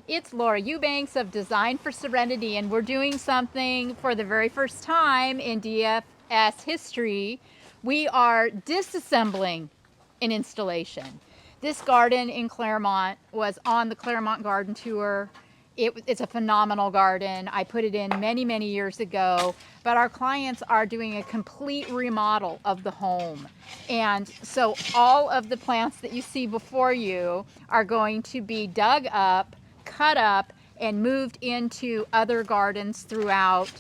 It's Laura Eubanks of Design for Serenity, and we're doing something for the very first time in DFS history. We are disassembling an installation. This garden in Clairemont was on the Clairemont garden tour. It's a phenomenal garden. I put it in many, many years ago, but our clients are doing a complete remodel of the home. And so all of the plants that you see before you are going to be dug up, cut up, and moved into other gardens throughout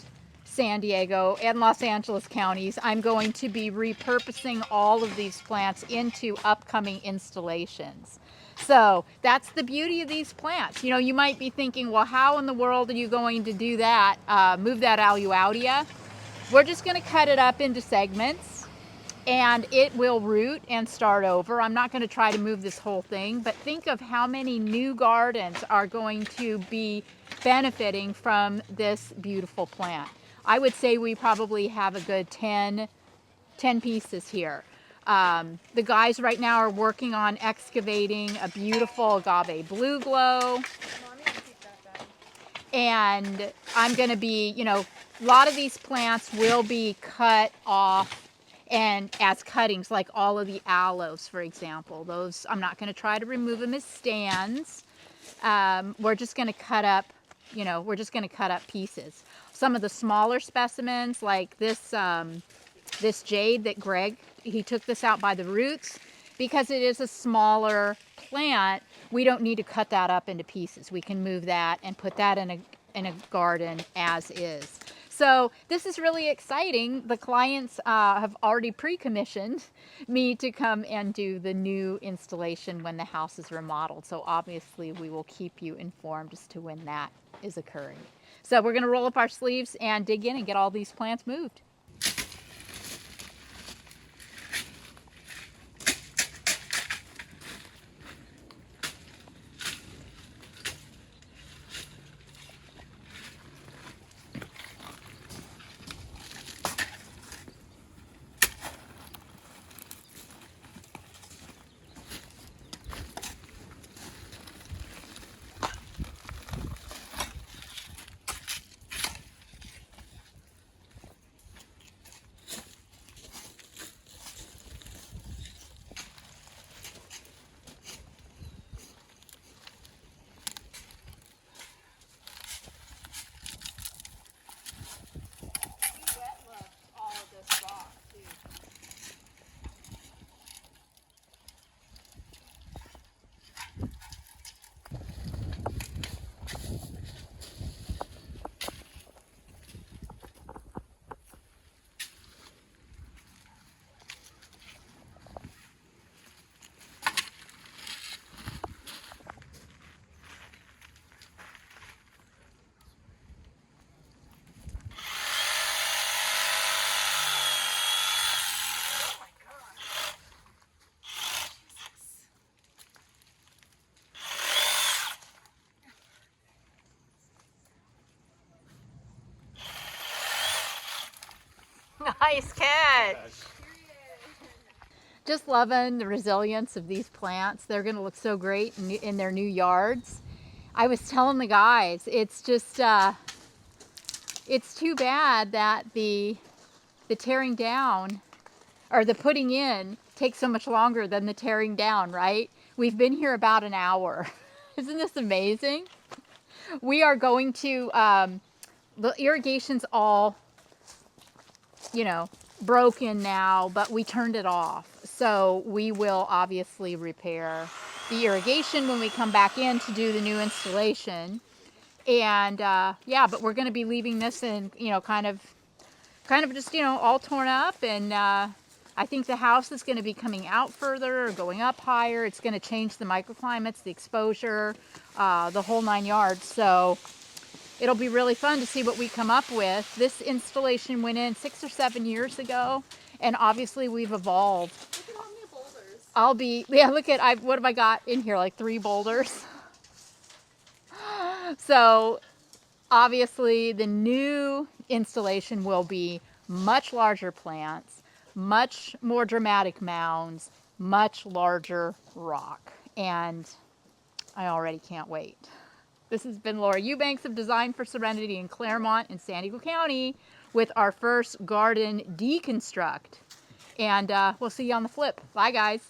San Diego and Los Angeles counties. I'm going to be repurposing all of these plants into upcoming installations. So that's the beauty of these plants. You know, you might be thinking, well, how in the world are you going to do that? Move that Aluaudia? We're just going to cut it up into segments, and it will root and start over. I'm not going to try to move this whole thing, but think of how many new gardens are going to be benefiting from this beautiful plant. I would say we probably have a good 10 pieces here. The guys right now are working on excavating a beautiful agave blue glow. And I'm going to be, you know, a lot of these plants will be cut off and as cuttings, like all of the aloes, for example. Those, I'm not going to try to remove them as stands. We're just going to cut up, you know, we're just going to cut up pieces. Some of the smaller specimens, like this, this jade that Greg, he took this out by the roots. Because it is a smaller plant, we don't need to cut that up into pieces. We can move that and put that in a garden as is. So this is really exciting. The clients have already pre-commissioned me to come and do the new installation when the house is remodeled. So obviously we will keep you informed as to when that is occurring. So we're going to roll up our sleeves and dig in and get all these plants moved. Nice catch. Just loving the resilience of these plants. They're going to look so great in their new yards. I was telling the guys, it's just, it's too bad that the tearing down or the putting in takes so much longer than the tearing down, right? We've been here about an hour. Isn't this amazing? We are going to, the irrigation's all, you know, broken now, but we turned it off. So we will obviously repair the irrigation when we come back in to do the new installation. And yeah, but we're going to be leaving this in, you know, kind of just, you know, all torn up. And I think the house is going to be coming out further or going up higher. It's going to change the microclimates, the exposure, the whole 9 yards. So it'll be really fun to see what we come up with. This installation went in 6 or 7 years ago, and obviously we've evolved. Look at all my boulders. Yeah, look at, what have I got in here, like 3 boulders? So obviously the new installation will be much larger plants, much more dramatic mounds, much larger rock, and I already can't wait. This has been Laura Eubanks of Design for Serenity in Clairemont in San Diego County with our first garden deconstruct. And we'll see you on the flip. Bye, guys.